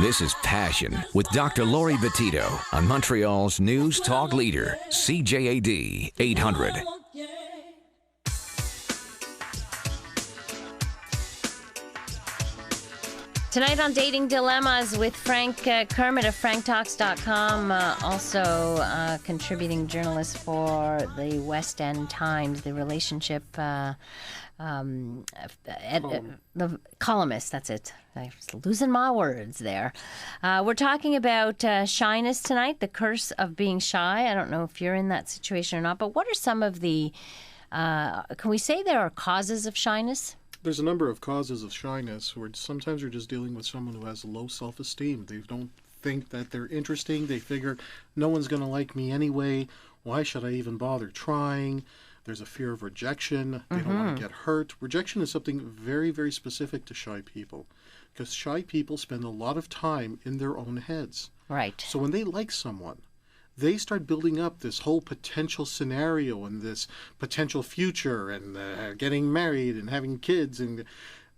This is Passion with Dr. Laurie Betito on Montreal's News Talk Leader, CJAD 800. Tonight on Dating Dilemmas with Frank Kermit of franktalks.com, also contributing journalist for the West End Times, the relationship the columnist, that's it. I was losing my words there. We're talking about shyness tonight, the curse of being shy. I don't know if you're in that situation or not, but what are some of the, can we say there are causes of shyness? There's a number of causes of shyness where sometimes you're just dealing with someone who has low self-esteem. They don't think that they're interesting. They figure no one's going to like me anyway. Why should I even bother trying? There's a fear of rejection. They don't want to get hurt. Rejection is something very, very specific to shy people because shy people spend a lot of time in their own heads. Right. So when they like someone, they start building up this whole potential scenario and this potential future and getting married and having kids, and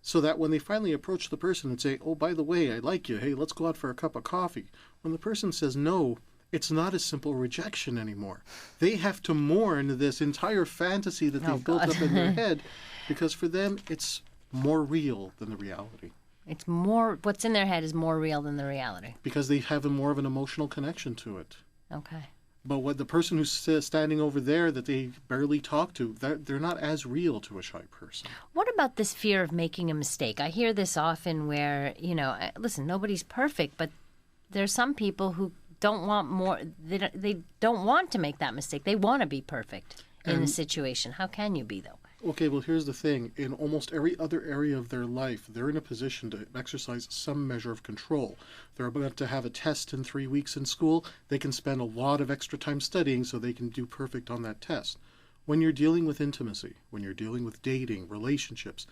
so that when they finally approach the person and say, oh, by the way, I like you, hey, let's go out for a cup of coffee, when the person says no, it's not a simple rejection anymore. They have to mourn this entire fantasy that they've built up in their head because for them it's more real than the reality. It's more, what's in their head is more real than the reality. Because they have more of an emotional connection to it. Okay. But what the person who's standing over there that they barely talk to, they're not as real to a shy person. What about this fear of making a mistake? I hear this often where, listen, nobody's perfect, but there's some people who don't want more, they don't want to make that mistake. They want to be perfect in the situation. How can you be, though? Okay, well, here's the thing. In almost every other area of their life, they're in a position to exercise some measure of control. They're about to have a test in 3 weeks in school. They can spend a lot of extra time studying so they can do perfect on that test. When you're dealing with intimacy, when you're dealing with dating, relationships,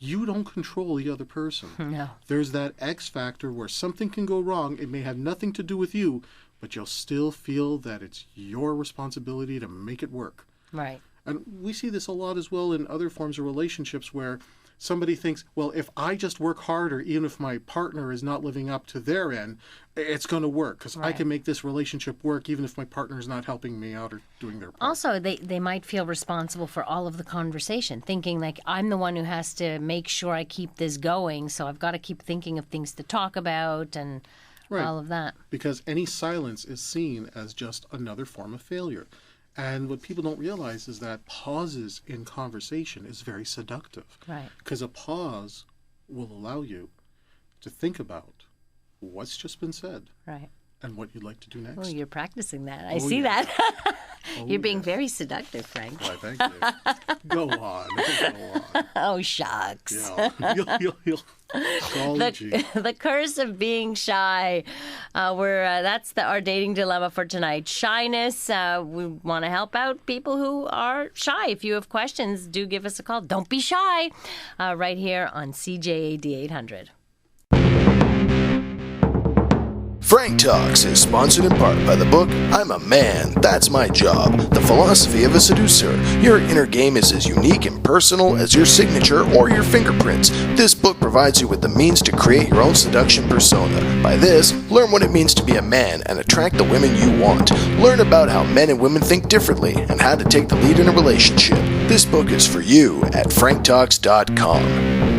you don't control the other person. No. There's that X factor where something can go wrong. It may have nothing to do with you, but you'll still feel that it's your responsibility to make it work. Right. And we see this a lot as well in other forms of relationships where somebody thinks, well, if I just work harder, even if my partner is not living up to their end, it's going to work because I can make this relationship work even if my partner is not helping me out or doing their part. Also, they might feel responsible for all of the conversation, thinking like I'm the one who has to make sure I keep this going, so I've got to keep thinking of things to talk about and all of that. Because any silence is seen as just another form of failure. And what people don't realize is that pauses in conversation is very seductive. Right. Because a pause will allow you to think about what's just been said. Right. And what you'd like to do next. Oh, you're practicing that. I see that. You're being very seductive, Frank. Why, thank you. Go on. Oh, shucks. Yeah. You'll The curse of being shy. That's our dating dilemma for tonight. Shyness. We want to help out people who are shy. If you have questions, do give us a call. Don't be shy. Right here on CJAD 800. Frank Talks is sponsored in part by the book, I'm a Man, That's My Job, The Philosophy of a Seducer. Your inner game is as unique and personal as your signature or your fingerprints. This book provides you with the means to create your own seduction persona. By this, learn what it means to be a man and attract the women you want. Learn about how men and women think differently and how to take the lead in a relationship. This book is for you at franktalks.com.